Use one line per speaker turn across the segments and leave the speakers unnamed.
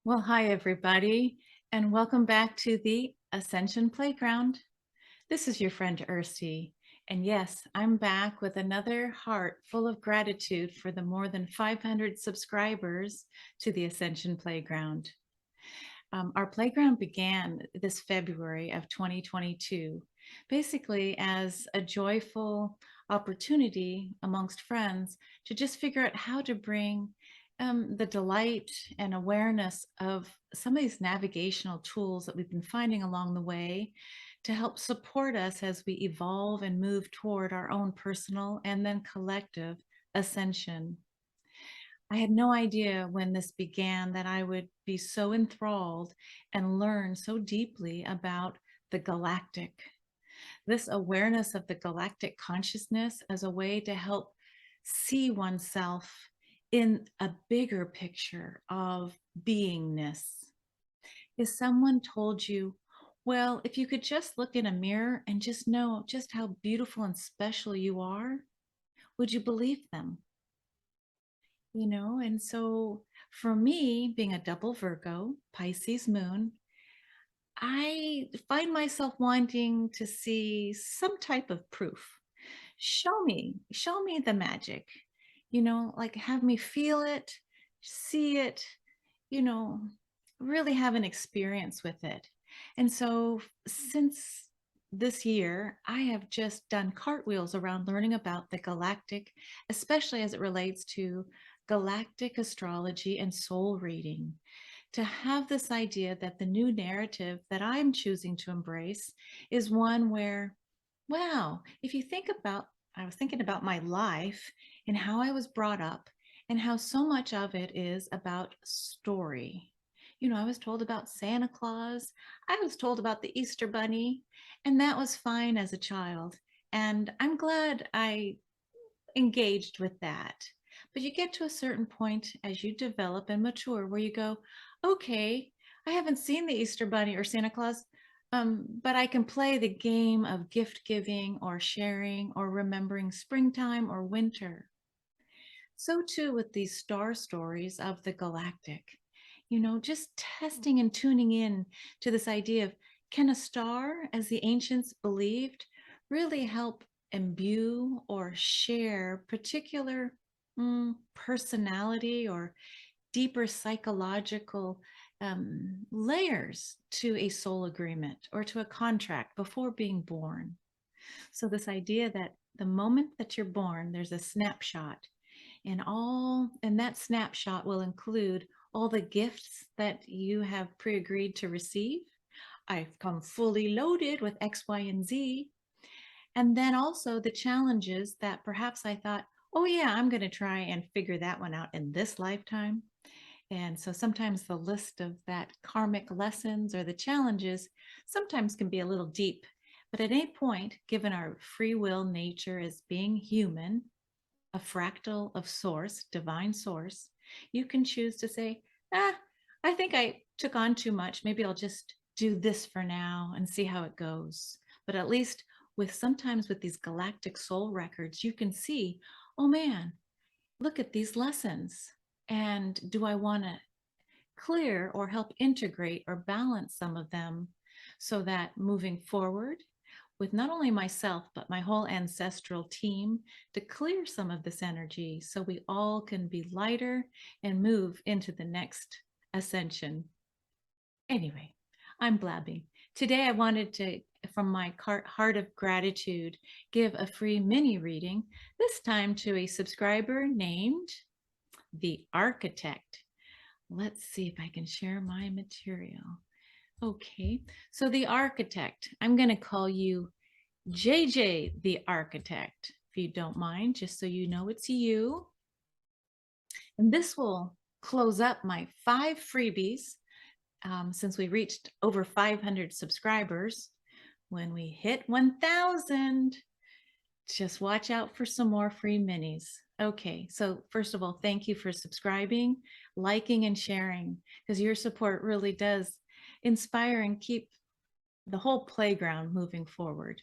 Well, hi, everybody, and welcome back to the Ascension Playground. This is your friend Ursula, and yes, I'm back with another heart full of gratitude for the more than 500 subscribers to the Ascension Playground. Our playground began this February of 2022, basically as a joyful opportunity amongst friends to just figure out how to bring the delight and awareness of some of these navigational tools that we've been finding along the way to help support us as we evolve and move toward our own personal and then collective ascension. I had no idea when this began that I would be so enthralled and learn so deeply about the galactic. This awareness of the galactic consciousness as a way to help see oneself in a bigger picture of beingness. If someone told you, well, if you could just look in a mirror and just know just how beautiful and special you are, would you believe them? And so for me, being a double Virgo, Pisces moon, I find myself wanting to see some type of proof. Show me the magic, like have me feel it, see it, you know, really have an experience with it. And so since this year, I have just done cartwheels around learning about the galactic, especially as it relates to galactic astrology and soul reading. To have this idea that the new narrative that I'm choosing to embrace is one where, wow, if you think about, I was thinking about my life and how I was brought up and how so much of it is about story. I was told about Santa Claus, I was told about the Easter Bunny, and that was fine as a child. And I'm glad I engaged with that. But you get to a certain point as you develop and mature where you go, okay, I haven't seen the Easter Bunny or Santa Claus, but I can play the game of gift giving or sharing or remembering springtime or winter. So too with these star stories of the galactic, just testing and tuning in to this idea of, can a star, as the ancients believed, really help imbue or share particular personality or deeper psychological layers to a soul agreement or to a contract before being born? So this idea that the moment that you're born, there's a snapshot, and that snapshot will include all the gifts that you have pre-agreed to receive. I've come fully loaded with X, Y, and Z. And then also the challenges that perhaps I thought, oh yeah, I'm going to try and figure that one out in this lifetime. And so sometimes the list of that karmic lessons or the challenges sometimes can be a little deep. But at any point, given our free will nature as being human, a fractal of source, divine source, you can choose to say, I think I took on too much. Maybe I'll just do this for now and see how it goes. But at least sometimes with these galactic soul records, you can see, oh man, look at these lessons. And do I want to clear or help integrate or balance some of them so that moving forward with not only myself, but my whole ancestral team to clear some of this energy so we all can be lighter and move into the next ascension. Anyway, I'm blabbing. Today I wanted to, from my heart of gratitude, give a free mini reading, this time to a subscriber named The Architect. Let's see if I can share my material. Okay, so The Architect, I'm going to call you JJ the Architect, if you don't mind, just so you know it's you. And this will close up my 5 freebies since we reached over 500 subscribers. When we hit 1,000, just watch out for some more free minis. Okay, so first of all, thank you for subscribing, liking, and sharing, because your support really does inspire and keep the whole playground moving forward.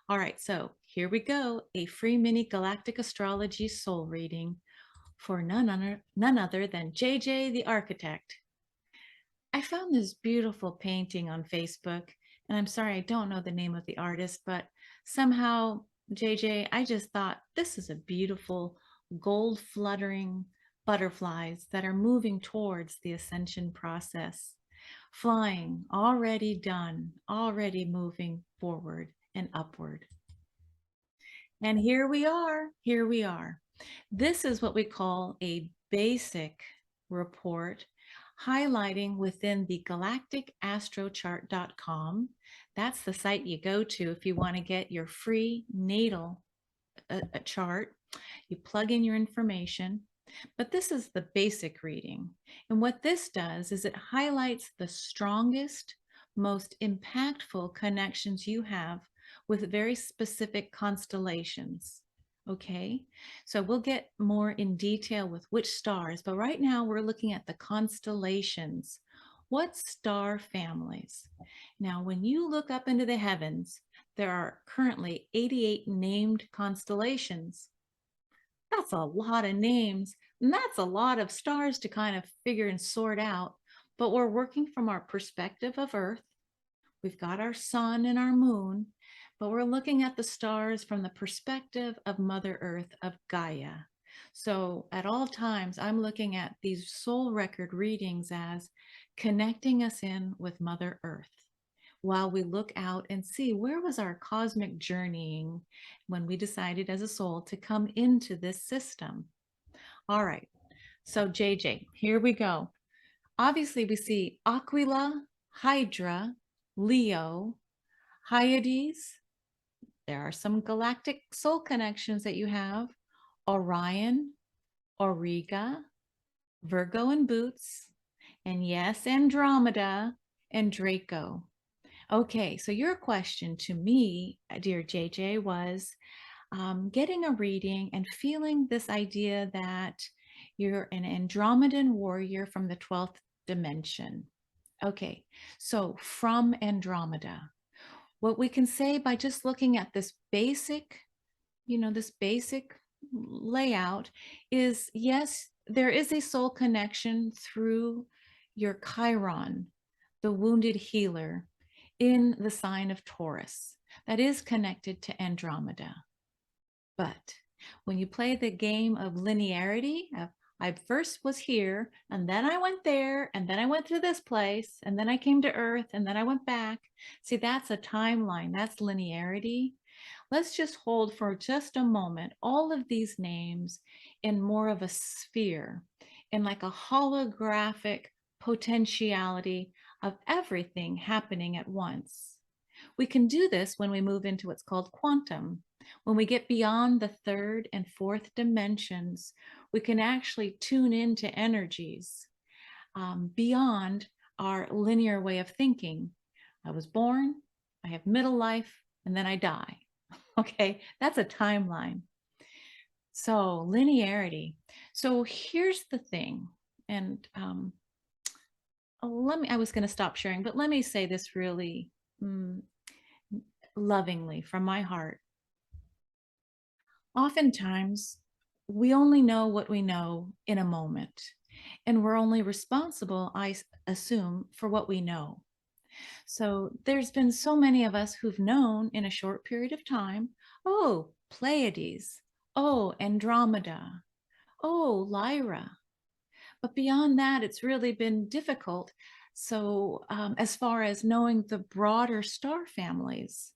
All right, so here we go. A free mini Galactic Astrology soul reading for none other than JJ the Architect. I found this beautiful painting on Facebook, and I'm sorry I don't know the name of the artist, but somehow, JJ, I just thought this is a beautiful gold fluttering butterflies that are moving towards the ascension process, flying, already done, already moving forward and upward. And here we are, here we are. This is what we call a basic report highlighting within the galacticastrochart.com. That's the site you go to if you want to get your free natal chart. You plug in your information, but this is the basic reading. And what this does is it highlights the strongest, most impactful connections you have with very specific constellations. Okay, so we'll get more in detail with which stars, but right now we're looking at the constellations. What star families? Now, when you look up into the heavens, there are currently 88 named constellations. That's a lot of names, and that's a lot of stars to kind of figure and sort out. But we're working from our perspective of Earth. We've got our sun and our moon, but we're looking at the stars from the perspective of Mother Earth, of Gaia. So at all times, I'm looking at these soul record readings as connecting us in with Mother Earth while we look out and see where was our cosmic journeying when we decided as a soul to come into this system. All right, so JJ, here we go. Obviously, we see Aquila, Hydra, Leo, Hyades. There are some galactic soul connections that you have. Orion, Auriga, Virgo and Boots, and yes, Andromeda and Draco. Okay, so your question to me, dear JJ, was getting a reading and feeling this idea that you're an Andromedan warrior from the 12th dimension. Okay, so from Andromeda, what we can say by just looking at this basic, this basic layout is yes, there is a soul connection through your Chiron, the wounded healer in the sign of Taurus that is connected to Andromeda. But when you play the game of linearity, of I first was here, and then I went there, and then I went to this place, and then I came to Earth, and then I went back. See, that's a timeline. That's linearity. Let's just hold for just a moment all of these names in more of a sphere, in like a holographic potentiality of everything happening at once. We can do this when we move into what's called quantum. When we get beyond the third and fourth dimensions, we can actually tune into energies beyond our linear way of thinking. I was born, I have middle life, and then I die. Okay, that's a timeline. So linearity. So here's the thing, and I was going to stop sharing, but let me say this really lovingly from my heart. Oftentimes, we only know what we know in a moment, and we're only responsible, I assume, for what we know. So there's been so many of us who've known in a short period of time, oh, Pleiades, oh, Andromeda, oh, Lyra. But beyond that, it's really been difficult. So as far as knowing the broader star families.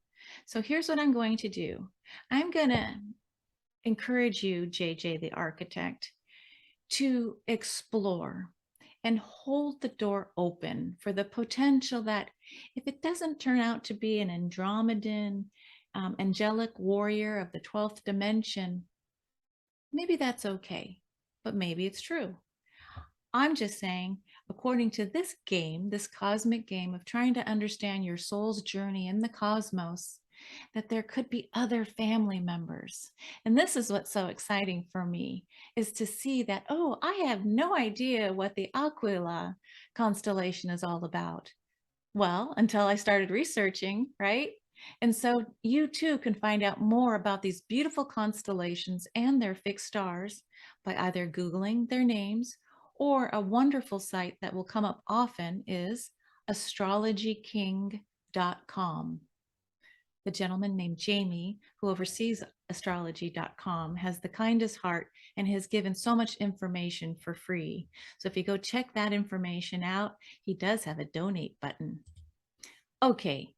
So here's what I'm going to do. I'm going to encourage you, JJ the Architect, to explore and hold the door open for the potential that if it doesn't turn out to be an Andromedan, angelic warrior of the 12th dimension, maybe that's okay, but maybe it's true. I'm just saying, according to this game, this cosmic game of trying to understand your soul's journey in the cosmos, that there could be other family members. And this is what's so exciting for me, is to see that, oh, I have no idea what the Aquila constellation is all about. Well, until I started researching, right? And so you too can find out more about these beautiful constellations and their fixed stars by either Googling their names, or a wonderful site that will come up often is astrologyking.com. The gentleman named Jamie, who oversees astrology.com, has the kindest heart and has given so much information for free. So if you go check that information out, he does have a donate button. Okay,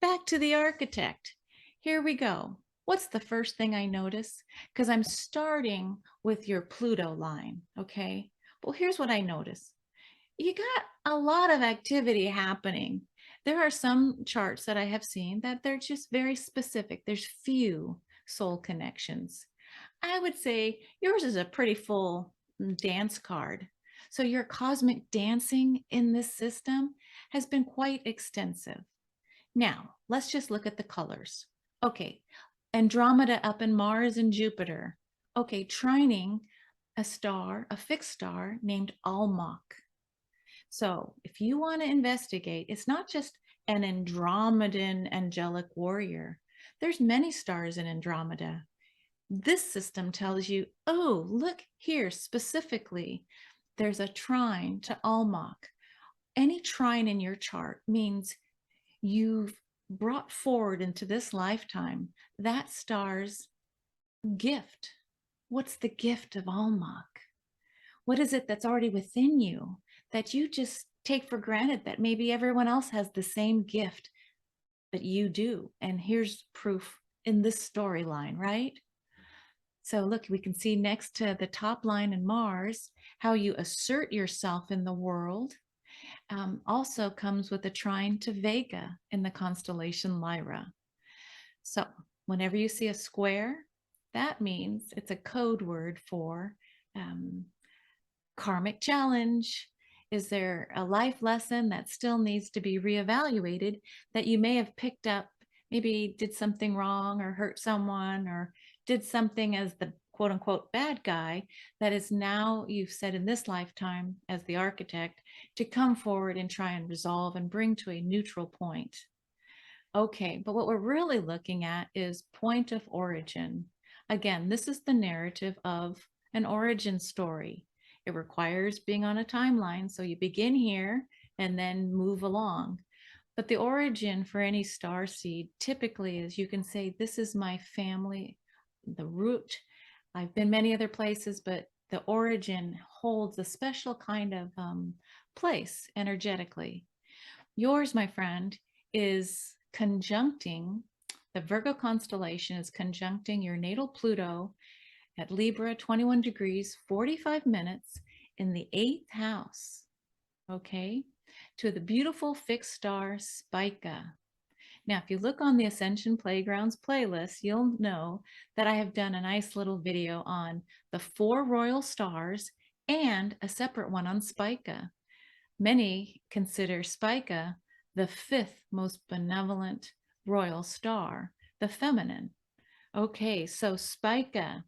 back to the architect. Here we go. What's the first thing I notice? Because I'm starting with your Pluto line, okay? Well, here's what I notice. You got a lot of activity happening. There are some charts that I have seen that they're just very specific. There's few soul connections. I would say yours is a pretty full dance card. So your cosmic dancing in this system has been quite extensive. Now, let's just look at the colors. Okay, Andromeda up in Mars and Jupiter. Okay, trining a star, a fixed star named Almach. So if you want to investigate, it's not just an Andromedan angelic warrior. There's many stars in Andromeda. This system tells you, oh, look here specifically, there's a trine to Almach. Any trine in your chart means you've brought forward into this lifetime that star's gift. What's the gift of Almach? What is it that's already within you that you just take for granted that maybe everyone else has the same gift that you do? And here's proof in this storyline, right? So look, we can see next to the top line in Mars, how you assert yourself in the world. Also comes with a trine to Vega in the constellation Lyra. So whenever you see a square, that means it's a code word for karmic challenge. Is there a life lesson that still needs to be reevaluated that you may have picked up, maybe did something wrong or hurt someone or did something as the quote unquote bad guy that is now you've said in this lifetime as the architect to come forward and try and resolve and bring to a neutral point. Okay, but what we're really looking at is point of origin. Again, this is the narrative of an origin story. It requires being on a timeline, so you begin here and then move along. But the origin for any star seed typically is you can say, this is my family, the root. I've been many other places, but the origin holds a special kind of place energetically. Yours, my friend, is conjuncting, the Virgo constellation is conjuncting your natal Pluto at Libra, 21 degrees, 45 minutes in the 8th house, okay, to the beautiful fixed star Spica. Now, if you look on the Ascension Playgrounds playlist, you'll know that I have done a nice little video on the 4 royal stars and a separate one on Spica. Many consider Spica the 5th most benevolent royal star, the feminine. Okay, so Spica,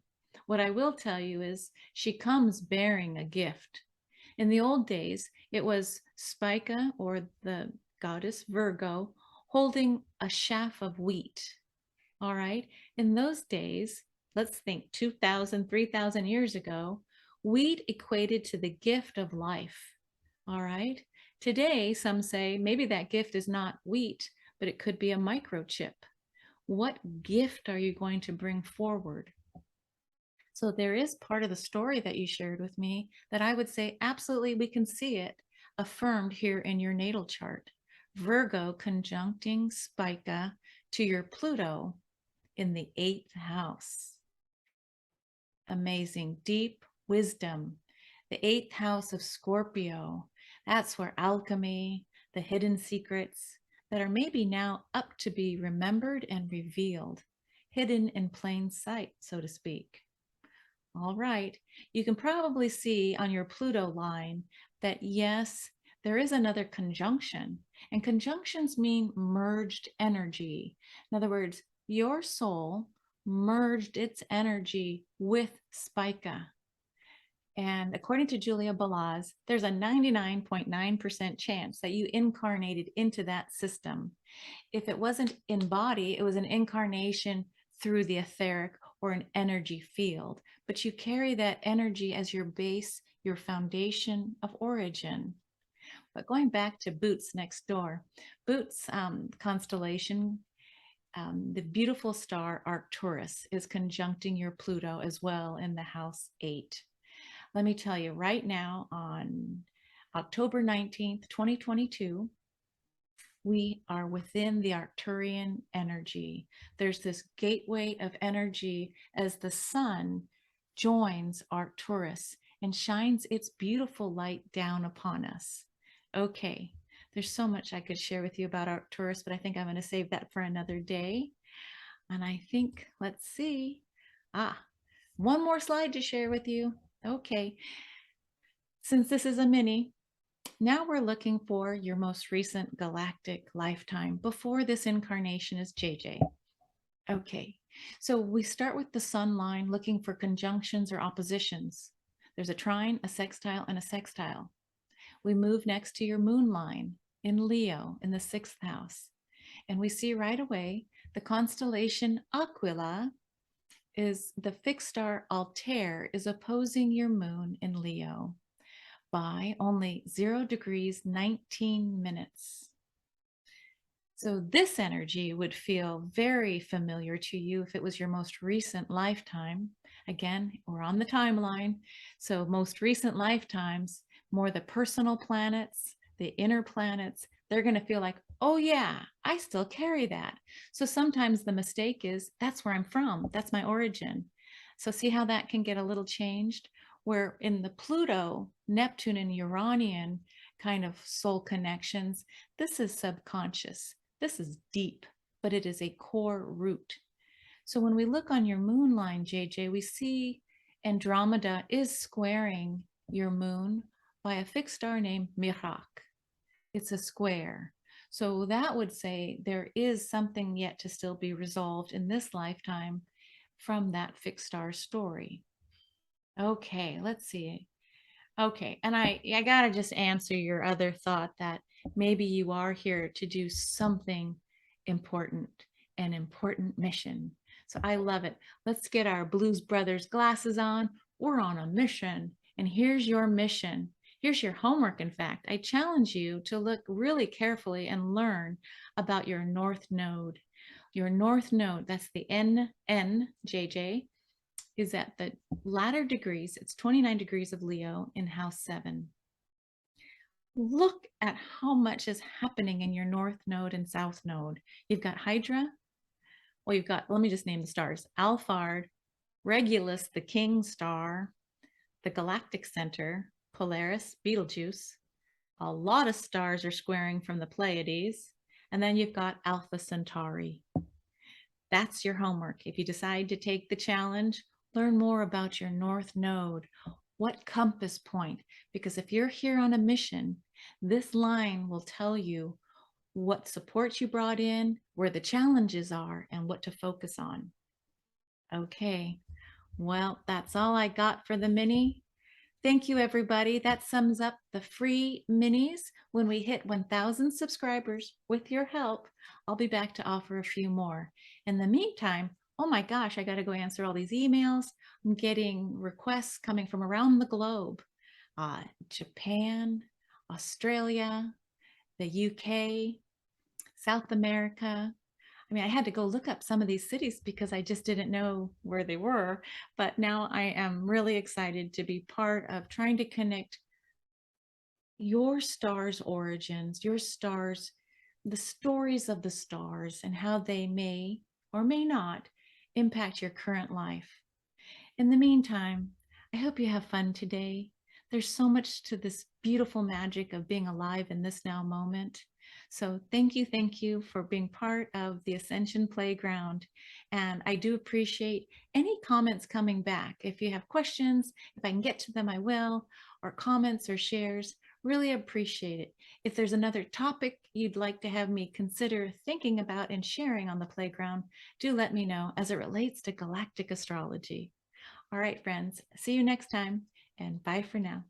what I will tell you is she comes bearing a gift. In the old days, it was Spica, or the goddess Virgo, holding a chaff of wheat. All right, in those days, let's think 2,000, 3,000 years ago, wheat equated to the gift of life. All right, today, some say maybe that gift is not wheat, but it could be a microchip. What gift are you going to bring forward? So there is part of the story that you shared with me that I would say absolutely we can see it affirmed here in your natal chart. Virgo conjuncting Spica to your Pluto in the 8th house. Amazing, deep wisdom. The 8th house of Scorpio. That's where alchemy, the hidden secrets that are maybe now up to be remembered and revealed, hidden in plain sight, so to speak. All right, you can probably see on your Pluto line that yes, there is another conjunction, and conjunctions mean merged energy. In other words, your soul merged its energy with Spica. And according to Julia Balaz, there's a 99.9% chance that you incarnated into that system. If it wasn't in body, it was an incarnation through the etheric or an energy field. But you carry that energy as your base, your foundation of origin. But going back to Boots next door, Boots constellation, the beautiful star Arcturus is conjuncting your Pluto as well in the house 8. Let me tell you right now on October 19th, 2022, we are within the Arcturian energy. There's this gateway of energy as the sun joins Arcturus and shines its beautiful light down upon us. Okay, there's so much I could share with you about Arcturus, but I think I'm going to save that for another day. And I think, let's see. One more slide to share with you. Okay, since this is a mini, now we're looking for your most recent galactic lifetime before this incarnation is JJ. Okay, so we start with the sun line looking for conjunctions or oppositions. There's a trine, a sextile, and a sextile. We move next to your moon line in Leo in the 6th house. And we see right away the constellation Aquila is the fixed star Altair is opposing your moon in Leo by only 0 degrees 19 minutes. So this energy would feel very familiar to you if it was your most recent lifetime. Again, we're on the timeline. So most recent lifetimes, more the personal planets, the inner planets, they're going to feel like, oh yeah, I still carry that. So sometimes the mistake is, that's where I'm from. That's my origin. So see how that can get a little changed? Where in the Pluto, Neptune, and Uranian kind of soul connections, this is subconscious. This is deep, but it is a core root. So when we look on your moon line, JJ, we see Andromeda is squaring your moon by a fixed star named Mirak. It's a square. So that would say there is something yet to still be resolved in this lifetime from that fixed star story. Okay, let's see. Okay, and I gotta just answer your other thought that maybe you are here to do something important, an important mission. So I love it. Let's get our Blues Brothers glasses on. We're on a mission, and here's your mission. Here's your homework, in fact. I challenge you to look really carefully and learn about your North Node. Your North Node, that's the NNJJ, is at the latter degrees. It's 29 degrees of Leo in house 7. Look at how much is happening in your North Node and South Node. You've got Hydra. Well, you've got, let me just name the stars. Alphard, Regulus, the King star, the Galactic Center, Polaris, Betelgeuse. A lot of stars are squaring from the Pleiades. And then you've got Alpha Centauri. That's your homework. If you decide to take the challenge, learn more about your North Node. What compass point? Because if you're here on a mission, this line will tell you what support you brought in, where the challenges are, and what to focus on. Okay, well, that's all I got for the mini. Thank you, everybody. That sums up the free minis. When we hit 1,000 subscribers, with your help, I'll be back to offer a few more. In the meantime, oh my gosh, I got to go answer all these emails. I'm getting requests coming from around the globe. Japan, Australia, the UK, South America. I mean, I had to go look up some of these cities because I just didn't know where they were. But now I am really excited to be part of trying to connect your star's origins, your stars, the stories of the stars and how they may or may not impact your current life. In the meantime, I hope you have fun today. There's so much to this beautiful magic of being alive in this now moment. So thank you for being part of the Ascension Playground. And I do appreciate any comments coming back. If you have questions, if I can get to them, I will, or comments or shares, really appreciate it. If there's another topic you'd like to have me consider thinking about and sharing on the playground, do let me know as it relates to galactic astrology. All right, friends, see you next time. And bye for now.